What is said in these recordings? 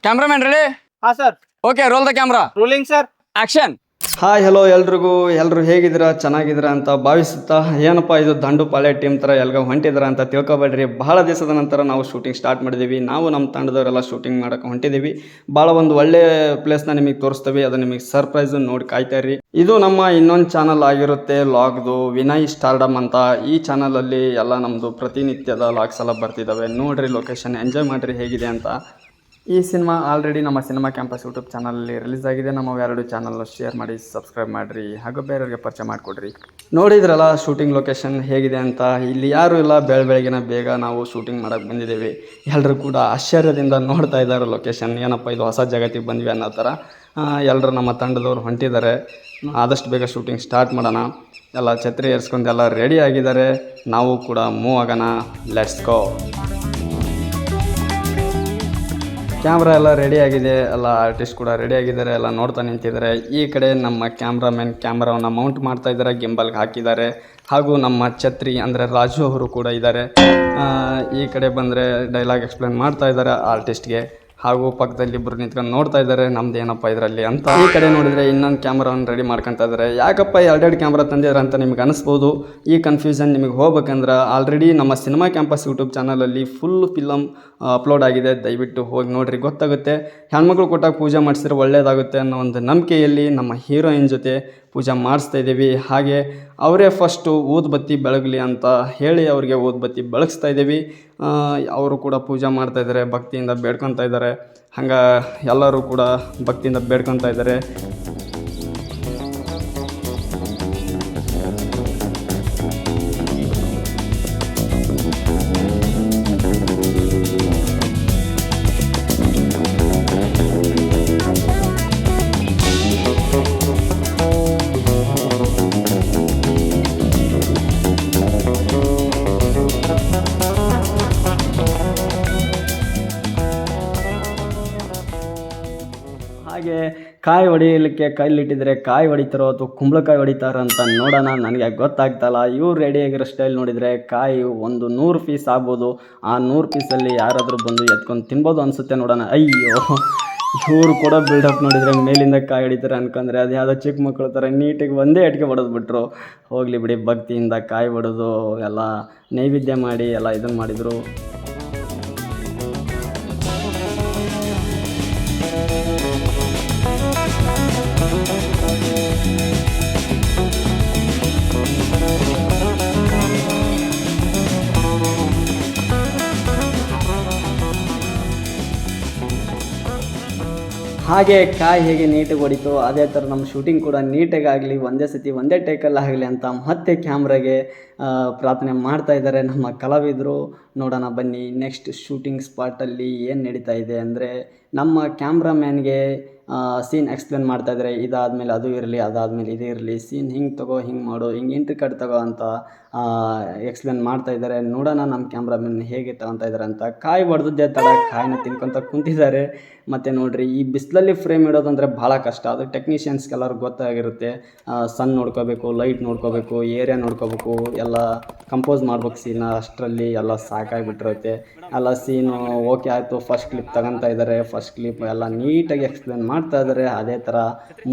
Cameraman ready? ಹಾ sir. Okay, roll the camera. Rolling sir. Action. Hi hello ಎಲ್ರಿಗೂ, ಎಲ್ಲರೂ ಹೇಗಿದ್ದೀರಾ? ಚೆನ್ನಾಗಿದ್ದೀರಾ ಅಂತ ಭಾವಿಸುತ್ತಾ, ಏನಪ್ಪ ಇದು ದಂಡು ಪಾಳೆ ಟೀಮ್ ಥರ ಎಲ್ಗ ಹೊಂಟಿದ್ದೀರಾ ಅಂತ ತಿಳ್ಕೊಬೇಡ್ರಿ. ಬಹಳ ದಿವಸದ ನಂತರ ನಾವು ಶೂಟಿಂಗ್ ಸ್ಟಾರ್ಟ್ ಮಾಡಿದ್ದೀವಿ. ನಾವು ನಮ್ಮ ತಂಡದವರೆಲ್ಲ ಶೂಟಿಂಗ್ ಮಾಡೋಕೆ ಹೊಂಟಿದ್ದೀವಿ. ಭಾಳ ಒಂದು ಒಳ್ಳೆ ಪ್ಲೇಸ್ನ ನಿಮಗೆ ತೋರಿಸ್ತೀವಿ. ಅದು ನಿಮಗೆ ಸರ್ಪ್ರೈಸು, ನೋಡಿ ಕಾಯ್ತಾಯಿರಿ. ಇದು ನಮ್ಮ ಇನ್ನೊಂದು ಚಾನಲ್ ಆಗಿರುತ್ತೆ ಲಾಗ್ದು, ವಿನಯ್ ಸ್ಟಾರ್ಡಮ್ ಅಂತ. ಈ ಚಾನಲಲ್ಲಿ ಎಲ್ಲ ನಮ್ಮದು ಪ್ರತಿನಿತ್ಯದ ಲಾಗ್ಸ್ ಎಲ್ಲ ಬರ್ತಿದ್ದಾವೆ. ನೋಡಿರಿ, ಲೊಕೇಶನ್ ಎಂಜಾಯ್ ಮಾಡಿರಿ ಹೇಗಿದೆ ಅಂತ. ಈ ಸಿನಿಮಾ ಆಲ್ರೆಡಿ ನಮ್ಮ ಸಿನಿಮಾ ಕ್ಯಾಂಪಸ್ ಯೂಟ್ಯೂಬ್ ಚಾನಲಲ್ಲಿ ರಿಲೀಸ್ ಆಗಿದೆ. ನಮ್ಮ ಎರಡು ಚಾನಲ್ ಶೇರ್ ಮಾಡಿ, ಸಬ್ಸ್ಕ್ರೈಬ್ ಮಾಡಿರಿ, ಹಾಗೂ ಬೇರೆಯವ್ರಿಗೆ ಪರಿಚಯ ಮಾಡಿಕೊಡ್ರಿ. ನೋಡಿದ್ರಲ್ಲ ಶೂಟಿಂಗ್ ಲೊಕೇಶನ್ ಹೇಗಿದೆ ಅಂತ. ಇಲ್ಲಿ ಯಾರೂ ಇಲ್ಲ, ಬೆಳಗ್ಗೆನ ಬೇಗ ನಾವು ಶೂಟಿಂಗ್ ಮಾಡೋಕ್ಕೆ ಬಂದಿದ್ದೇವೆ. ಎಲ್ಲರೂ ಕೂಡ ಆಶ್ಚರ್ಯದಿಂದ ನೋಡ್ತಾ ಇದ್ದಾರೆ ಲೊಕೇಶನ್. ಏನಪ್ಪ ಇದು ಹೊಸ ಜಗತ್ತಿಗೆ ಬಂದ್ವಿ ಅನ್ನೋ ಥರ ಎಲ್ಲರೂ ನಮ್ಮ ತಂಡದವ್ರು ಹೊಂಟಿದ್ದಾರೆ. ಆದಷ್ಟು ಬೇಗ ಶೂಟಿಂಗ್ ಸ್ಟಾರ್ಟ್ ಮಾಡೋಣ. ಎಲ್ಲ ಛತ್ರಿ ಏರಿಸ್ಕೊಂಡು ಎಲ್ಲ ರೆಡಿ ಆಗಿದ್ದಾರೆ. ನಾವು ಕೂಡ ಮೂವ್ ಆಗೋಣ. Let's go. ಕ್ಯಾಮ್ರಾ ಎಲ್ಲ ರೆಡಿ ಆಗಿದೆ, ಎಲ್ಲ ಆರ್ಟಿಸ್ಟ್ ಕೂಡ ರೆಡಿ ಆಗಿದ್ದಾರೆ, ಎಲ್ಲ ನೋಡ್ತಾ ನಿಂತಿದ್ದಾರೆ. ಈ ಕಡೆ ನಮ್ಮ ಕ್ಯಾಮ್ರಾಮನ್ ಕ್ಯಾಮ್ರಾವನ್ನು ಮೌಂಟ್ ಮಾಡ್ತಾ ಇದ್ದಾರೆ, ಗಿಂಬಲ್ಗೆ ಹಾಕಿದ್ದಾರೆ. ಹಾಗೂ ನಮ್ಮ ಛತ್ರಿ ಅಂದರೆ ರಾಜು ಅವರು ಕೂಡ ಇದ್ದಾರೆ. ಈ ಕಡೆ ಬಂದರೆ ಡೈಲಾಗ್ ಎಕ್ಸ್ಪ್ಲೇನ್ ಮಾಡ್ತಾ ಇದ್ದಾರೆ ಆರ್ಟಿಸ್ಟ್ಗೆ. ಹಾಗೂ ಪಕ್ಕದಲ್ಲಿ ಇಬ್ಬರು ನಿಂತ್ಕೊಂಡು ನೋಡ್ತಾ ಇದ್ದಾರೆ ನಮ್ದು ಏನಪ್ಪ ಇದರಲ್ಲಿ ಅಂತ. ಈ ಕಡೆ ನೋಡಿದರೆ ಇನ್ನೊಂದು ಕ್ಯಾಮ್ರಾವನ್ನು ರೆಡಿ ಮಾಡ್ಕೊತಾ ಇದ್ದಾರೆ. ಯಾಕಪ್ಪ ಎರಡೆರಡು ಕ್ಯಾಮ್ರಾ ತಂದಿದ್ದಾರೆ ಅಂತ ನಿಮ್ಗೆ ಅನಿಸ್ಬೋದು. ಈ ಕನ್ಫ್ಯೂಷನ್ ನಿಮಗೆ ಹೋಗ್ಬೇಕಂದ್ರೆ ಆಲ್ರೆಡಿ ನಮ್ಮ ಸಿನಿಮಾ ಕ್ಯಾಂಪಸ್ ಯೂಟ್ಯೂಬ್ ಚಾನಲಲ್ಲಿ ಫುಲ್ ಫಿಲಮ್ ಅಪ್ಲೋಡ್ ಆಗಿದೆ. ದಯವಿಟ್ಟು ಹೋಗಿ ನೋಡಿರಿ, ಗೊತ್ತಾಗುತ್ತೆ. ಹೆಣ್ಮಕ್ಳು ಕೊಟ್ಟಾಗ ಪೂಜೆ ಮಾಡಿಸಿದ್ರೆ ಒಳ್ಳೆಯದಾಗುತ್ತೆ ಅನ್ನೋ ಒಂದು ನಂಬಿಕೆಯಲ್ಲಿ ನಮ್ಮ ಹೀರೋಯಿನ್ ಜೊತೆ ಪೂಜೆ ಮಾಡಿಸ್ತಾ ಇದ್ದೀವಿ. ಹಾಗೆ ಅವರೇ ಫಸ್ಟು ಊದುಬತ್ತಿ ಬೆಳಗಲಿ ಅಂತ ಹೇಳಿ ಅವರಿಗೆ ಊದುಬತ್ತಿ ಬೆಳಗಿಸ್ತಾ ಇದ್ದೀವಿ. ಅವರು ಕೂಡ ಪೂಜೆ ಮಾಡ್ತಾಯಿದ್ದಾರೆ, ಭಕ್ತಿಯಿಂದ ಬೇಡ್ಕೊತಾ ಇದ್ದಾರೆ. ಹಂಗೆ ಎಲ್ಲರೂ ಕೂಡ ಭಕ್ತಿಯಿಂದ ಬೇಡ್ಕೊತಾ ಇದ್ದಾರೆ. ಹಾಗೆ ಕಾಯಿ ಹೊಡಿಯಲಿಕ್ಕೆ ಕೈಲಿಟ್ಟಿದ್ರೆ ಕಾಯಿ ಹೊಡಿತಾರೋ ಅಥವಾ ಕುಂಬಳಕಾಯಿ ಹೊಡಿತಾರೋ ಅಂತ ನೋಡೋಣ. ನನಗೆ ಗೊತ್ತಾಗ್ತಲ್ಲ. ಇವ್ರು ರೆಡಿಯಾಗಿರೋ ಸ್ಟೈಲ್ ನೋಡಿದರೆ ಕಾಯಿ ಒಂದು 100 ಪೀಸ್ ಆಗ್ಬೋದು. ಆ 100 ಪೀಸಲ್ಲಿ ಯಾರಾದರೂ ಬಂದು ಎತ್ಕೊಂಡು ತಿನ್ಬೋದು ಅನಿಸುತ್ತೆ. ನೋಡೋಣ. ಅಯ್ಯೋ, ಇವರು ಕೂಡ ಬಿಲ್ಡಪ್ ನೋಡಿದರೆ ಮೇಲಿಂದ ಕಾಯಿ ಹೊಡಿತಾರೆ ಅನ್ಕೊಂಡ್ರೆ ಅದು ಯಾವುದೋ ಚಿಕ್ಕ ಮಕ್ಕಳು ಥರ ನೀಟಾಗಿ ಒಂದೇ ಅಟ್ಟಿಗೆ ಹೊಡೆದ್ಬಿಟ್ರು. ಹೋಗಲಿ ಬಿಡಿ, ಭಕ್ತಿಯಿಂದ ಕಾಯಿ ಹೊಡೆದು ಎಲ್ಲ ನೈವೇದ್ಯ ಮಾಡಿ ಎಲ್ಲ ಇದನ್ನು ಮಾಡಿದರು. ಹಾಗೆ ಕಾಯಿ ಹೇಗೆ ನೀಟಾಗಿ ಹೊಡಿತು ಅದೇ ಥರ ನಮ್ಮ ಶೂಟಿಂಗ್ ಕೂಡ ನೀಟಾಗಿ ಆಗಲಿ, ಒಂದೇ ಸತಿ ಒಂದೇ ಟೇಕಲ್ಲಿ ಆಗಲಿ ಅಂತ ಮತ್ತೆ ಕ್ಯಾಮ್ರಾಗೆ ಪ್ರಾರ್ಥನೆ ಮಾಡ್ತಾ ಇದ್ದಾರೆ ನಮ್ಮ ಕಲಾವಿದರು. ನೋಡೋಣ ಬನ್ನಿ. ನೆಕ್ಸ್ಟ್ ಶೂಟಿಂಗ್ ಸ್ಪಾಟಲ್ಲಿ ಏನು ನಡೀತಾ ಇದೆ ಅಂದರೆ, ನಮ್ಮ ಕ್ಯಾಮ್ರಾಮ್ಯಾನ್ಗೆ ಸೀನ್ ಎಕ್ಸ್ಪ್ಲೇನ್ ಮಾಡ್ತಾಯಿದ್ದಾರೆ. ಇದಾದಮೇಲೆ ಅದು ಇರಲಿ, ಅದಾದಮೇಲೆ ಇದು ಇರಲಿ, ಸೀನ್ ಹಿಂಗೆ ತಗೋ, ಹಿಂಗೆ ಮಾಡು, ಹಿಂಗೆ ಎಂಟ್ರಿ ಕಟ್ ತಗೋ ಅಂತ ಎಕ್ಸ್ಪ್ಲೇನ್ ಮಾಡ್ತಾಯಿದ್ದಾರೆ. ನೋಡೋಣ ನಮ್ಮ ಕ್ಯಾಮ್ರಾಮನ್ ಹೇಗೆ ತಗೊತಾ ಇದ್ದಾರೆ ಅಂತ. ಕಾಯಿ ಹೊಡೆದದ್ದೇ ತಡ, ಕಾಯಿನ ತಿನ್ಕೊತ ಕುಂತಿದ್ದಾರೆ. ಮತ್ತು ನೋಡಿರಿ, ಈ ಬಿಸಿಲಲ್ಲಿ ಫ್ರೇಮ್ ಇಡೋದಂದರೆ ಭಾಳ ಕಷ್ಟ. ಅದು ಟೆಕ್ನಿಷಿಯನ್ಸ್ಗೆಲ್ಲರೂ ಗೊತ್ತಾಗಿರುತ್ತೆ. ಸನ್ ನೋಡ್ಕೋಬೇಕು, ಲೈಟ್ ನೋಡ್ಕೋಬೇಕು, ಏರಿಯಾ ನೋಡ್ಕೋಬೇಕು, ಎಲ್ಲ ಕಂಪೋಸ್ ಮಾಡ್ಬೇಕು ಸೀನ. ಅಷ್ಟರಲ್ಲಿ ಎಲ್ಲ ಸಾಕಾಗಿಬಿಟ್ಟಿರುತ್ತೆ. ಎಲ್ಲ ಸೀನು ಓಕೆ ಆಯಿತು, ಫಸ್ಟ್ ಕ್ಲಿಪ್ ತಗೊತಾ ಇದ್ದಾರೆ. ಫಸ್ಟ್ ಕ್ಲಿಪ್ ಎಲ್ಲ ನೀಟಾಗಿ ಎಕ್ಸ್ಪ್ಲೇನ್ ಮಾಡ್ತಾ ಇದ್ದಾರೆ. ಅದೇ ಥರ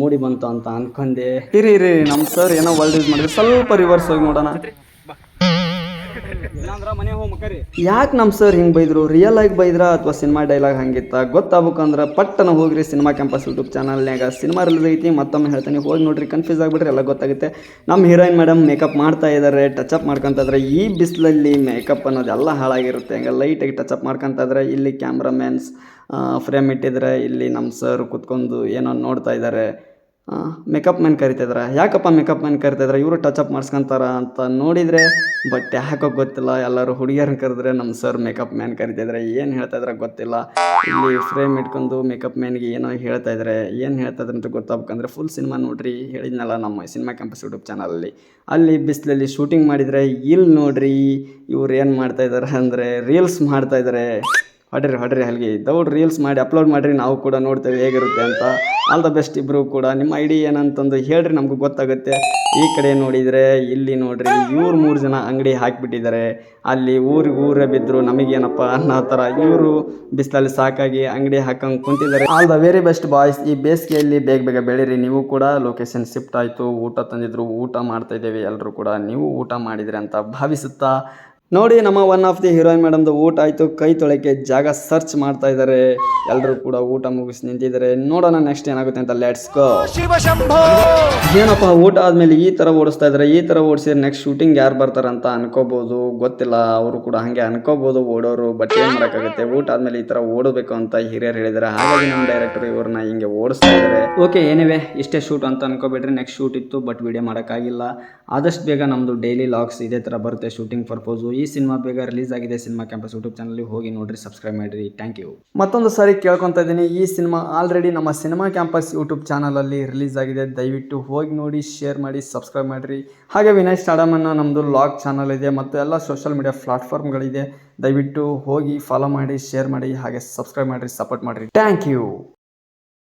ಮೂಡಿ ಬಂತು ಅಂತ ಅಂದ್ಕೊಂಡೆ. ಇರಿ ನಮ್ಮ ಸರ್ ಏನೋ ವರ್ಲ್ಡ್ ಯೂಸ್ ಮಾಡಿದ್ರೆ ಸ್ವಲ್ಪ ರಿವರ್ಸ್ ಹೋಗಿ ನೋಡೋಣ. ಯಾಕೆ ನಮ್ಮ ಸರ್ ಹಿಂಗೆ ಬೈದರು? ರಿಯಲ್ ಆಗಿ ಬೈದ್ರ ಅಥವಾ ಸಿನಿಮಾ ಡೈಲಾಗ್ ಹಂಗಿತ್ತ? ಗೊತ್ತಾಗ್ಬೇಕಂದ್ರೆ ಪಟ್ಟನ ಹೋಗ್ರಿ ಸಿನಿಮಾ ಕ್ಯಾಂಪಸ್ ಯೂಟ್ಯೂಬ್ ಚಾನಲ್ನಾಗ ಸಿನಿಮಾ ರಿಲೀಸ್ ಐತಿ. ಮತ್ತೊಮ್ಮೆ ಹೇಳ್ತೀನಿ, ಹೋಗಿ ನೋಡ್ರಿ, ಕನ್ಫ್ಯೂಸ್ ಆಗಿಬಿಟ್ರೆ ಎಲ್ಲ ಗೊತ್ತಾಗುತ್ತೆ. ನಮ್ಮ ಹೀರೋಯಿನ್ ಮೇಡಮ್ ಮೇಕಪ್ ಮಾಡ್ತಾ ಇದ್ದಾರೆ, ಟಚಪ್ ಮಾಡ್ಕೊತಾ ಇದ್ದಾರೆ. ಈ ಬಿಸಿಲಲ್ಲಿ ಮೇಕಪ್ ಅನ್ನೋದೆಲ್ಲ ಹಾಳಾಗಿರುತ್ತೆ. ಹಂಗೆ ಲೈಟಾಗಿ ಟಚಪ್ ಮಾಡ್ಕೊತಾ ಇದ್ದಾರೆ. ಇಲ್ಲಿ ಕ್ಯಾಮ್ರಾಮ್ಯಾನ್ಸ್ ಫ್ರೇಮ್ ಇಟ್ಟಿದ್ರೆ, ಇಲ್ಲಿ ನಮ್ಮ ಸರ್ ಕೂತ್ಕೊಂಡು ಏನೋ ನೋಡ್ತಾ ಇದ್ದಾರೆ. ಮೇಕಪ್ ಮ್ಯಾನ್ ಕರಿತಿದ್ರೆ, ಯಾಕಪ್ಪ ಮೇಕಪ್ ಮ್ಯಾನ್ ಕರಿತಿದ್ರೆ? ಇವರು ಟಚಪ್ ಮಾಡಿಸ್ಕೊಂತಾರ ಅಂತ ನೋಡಿದರೆ, ಬಟ್ ಯಾಕೋ ಗೊತ್ತಿಲ್ಲ. ಎಲ್ಲರೂ ಹುಡುಗಿಯರನ್ನ ಕರೆದ್ರೆ ನಮ್ಮ ಸರ್ ಮೇಕಪ್ ಮ್ಯಾನ್ ಕರಿತಿದ್ರೆ. ಏನು ಹೇಳ್ತಾಯಿದ್ರೆ ಗೊತ್ತಿಲ್ಲ. ಇಲ್ಲಿ ಫ್ರೇಮ್ ಇಟ್ಕೊಂಡು ಮೇಕಪ್ ಮ್ಯಾನ್ಗೆ ಏನೋ ಹೇಳ್ತಾಯಿದ್ರೆ, ಏನು ಹೇಳ್ತಾಯಿದ್ರೆ ಅಂತ ಗೊತ್ತಾಗ್ಬೇಕಂದ್ರೆ ಫುಲ್ ಸಿನಿಮಾ ನೋಡ್ರಿ. ಹೇಳಿದ್ನಲ್ಲ ನಮ್ಮ ಸಿನಿಮಾ ಕ್ಯಾಂಪಸ್ ಯೂಟ್ಯೂಬ್ ಚಾನಲಲ್ಲಿ. ಅಲ್ಲಿ ಬಿಸಿಲಲ್ಲಿ ಶೂಟಿಂಗ್ ಮಾಡಿದರೆ, ಇಲ್ಲಿ ನೋಡ್ರಿ ಇವ್ರು ಏನು ಮಾಡ್ತಾಯಿದ್ದಾರೆ ಅಂದರೆ ರೀಲ್ಸ್ ಮಾಡ್ತಾಯಿದ್ದಾರೆ. ಹೊಡ್ರಿ ಅಲ್ಲಿಗೆ ದೌಡ್ ರೀಲ್ಸ್ ಮಾಡಿ ಅಪ್ಲೋಡ್ ಮಾಡಿರಿ, ನಾವು ಕೂಡ ನೋಡ್ತೇವೆ ಹೇಗಿರುತ್ತೆ ಅಂತ. ಆಲ್ ದ ಬೆಸ್ಟ್ ಇಬ್ಬರು ಕೂಡ. ನಿಮ್ಮ ಐಡಿ ಏನಂತಂದು ಹೇಳ್ರಿ, ನಮಗೂ ಗೊತ್ತಾಗುತ್ತೆ. ಈ ಕಡೆ ನೋಡಿದರೆ ಇಲ್ಲಿ ನೋಡ್ರಿ, ಇವ್ರು 3 ಜನ ಅಂಗಡಿ ಹಾಕಿಬಿಟ್ಟಿದ್ದಾರೆ. ಅಲ್ಲಿ ಊರೇ ಬಿದ್ದರು ನಮಗೇನಪ್ಪ ಅನ್ನೋ ಥರ ಇವರು ಬಿಸಿಲಲ್ಲಿ ಸಾಕಾಗಿ ಅಂಗಡಿ ಹಾಕಂಗೆ ಕುಂತಿದ್ದಾರೆ. All the very best boys. ಈ ಬೇಸಿಗೆಯಲ್ಲಿ ಬೇಗ ಬೆಳೀರಿ. ನೀವು ಕೂಡ ಲೊಕೇಶನ್ ಶಿಫ್ಟ್ ಆಯಿತು, ಊಟ ತಂದಿದ್ರು, ಊಟ ಮಾಡ್ತಾ ಇದ್ದೇವೆ ಎಲ್ಲರೂ ಕೂಡ. ನೀವು ಊಟ ಮಾಡಿದ್ರಿ ಅಂತ ಭಾವಿಸುತ್ತಾ ನೋಡಿ, ನಮ್ಮ ಒನ್ ಆಫ್ ದಿ ಹೀರೋಯಿನ್ ಮೇಡಮ್ದು ಊಟ ಆಯಿತು. ಕೈ ತೊಳೆಕ್ಕೆ ಜಾಗ ಸರ್ಚ್ ಮಾಡ್ತಾ ಇದ್ದಾರೆ. ಎಲ್ಲರೂ ಕೂಡ ಊಟ ಮುಗಿಸಿ ನಿಂತಿದ್ದಾರೆ. ನೋಡೋಣ ನೆಕ್ಸ್ಟ್ ಏನಾಗುತ್ತೆ ಅಂತ. Let's go. ಏನಪ್ಪ ಊಟ ಆದಮೇಲೆ ಈ ಥರ ಓಡಿಸ್ತಾ ಇದ್ದಾರೆ. ಈ ಥರ ಓಡಿಸಿದ್ರೆ ನೆಕ್ಸ್ಟ್ ಶೂಟಿಂಗ್ ಯಾರು ಬರ್ತಾರಂತ ಅನ್ಕೋಬೋದು, ಗೊತ್ತಿಲ್ಲ. ಅವರು ಕೂಡ ಹಾಗೆ ಅನ್ಕೋಬೋದು ಓಡೋರು. ಬಟ್ ಏನು ಮಾಡೋಕ್ಕಾಗುತ್ತೆ, ಊಟ ಆದಮೇಲೆ ಈ ಥರ ಓಡಬೇಕು ಅಂತ ಹಿರಿಯರು ಹೇಳಿದ್ದಾರೆ. ಹಾಗಾಗಿ ನಮ್ಮ ಡೈರೆಕ್ಟರ್ ಇವ್ರನ್ನ ಹಿಂಗೆ ಓಡಿಸ್ತಾ ಇದ್ದಾರೆ. ಓಕೆ, ಏನಿವೆ ಇಷ್ಟೇ ಶೂಟ್ ಅಂತ ಅನ್ಕೋಬೇಡ್ರಿ. ನೆಕ್ಸ್ಟ್ ಶೂಟ್ ಇತ್ತು, ಬಟ್ ವಿಡಿಯೋ ಮಾಡೋಕ್ಕಾಗಿಲ್ಲ. ಆದಷ್ಟು ಬೇಗ ನಮ್ಮದು ಡೈಲಿ ಲಾಗ್ಸ್ ಇದೇ ಥರ ಬರುತ್ತೆ ಶೂಟಿಂಗ್ ಪರ್ಪೋಸು. ಈ ಸಿನಿಮಾ ಬೇಗ ರಿಲೀಸ್ ಆಗಿದೆ. ಸಿನಿಮಾ ಕ್ಯಾಂಪಸ್ ಯೂಟ್ಯೂಬ್ ಚಾನಲ್ ಹೋಗಿ ನೋಡ್ರಿ, ಸಬ್ಸ್ಕ್ರೈಬ್ ಮಾಡಿರಿ. Thank you. ಮತ್ತೊಂದು ಸಾರಿ ಕೇಳ್ಕೊತಾ ಇದ್ದೀನಿ, ಈ ಸಿನಿಮಾ ಆಲ್ರೆಡಿ ನಮ್ಮ ಸಿನಿಮಾ ಕ್ಯಾಂಪಸ್ ಯೂಟ್ಯೂಬ್ ಚಾನಲಲ್ಲಿ ರಿಲೀಸ್ ಆಗಿದೆ. ದಯವಿಟ್ಟು ಹೋಗಿ ನೋಡಿ, ಶೇರ್ ಮಾಡಿ, ಸಬ್ಸ್ಕ್ರೈಬ್ ಮಾಡಿರಿ. ಹಾಗೆ ವಿನಯ್ ಸ್ಟಾಡಮ್ ಅನ್ನೋ ನಮ್ಮದು ಲಾಗ್ ಚಾನಲ್ ಇದೆ ಮತ್ತು ಎಲ್ಲ ಸೋಷಿಯಲ್ ಮೀಡಿಯಾ ಪ್ಲಾಟ್ಫಾರ್ಮ್ಗಳಿದೆ. ದಯವಿಟ್ಟು ಹೋಗಿ ಫಾಲೋ ಮಾಡಿ, ಶೇರ್ ಮಾಡಿ, ಹಾಗೆ ಸಬ್ಸ್ಕ್ರೈಬ್ ಮಾಡಿರಿ, ಸಪೋರ್ಟ್ ಮಾಡಿರಿ. Thank you.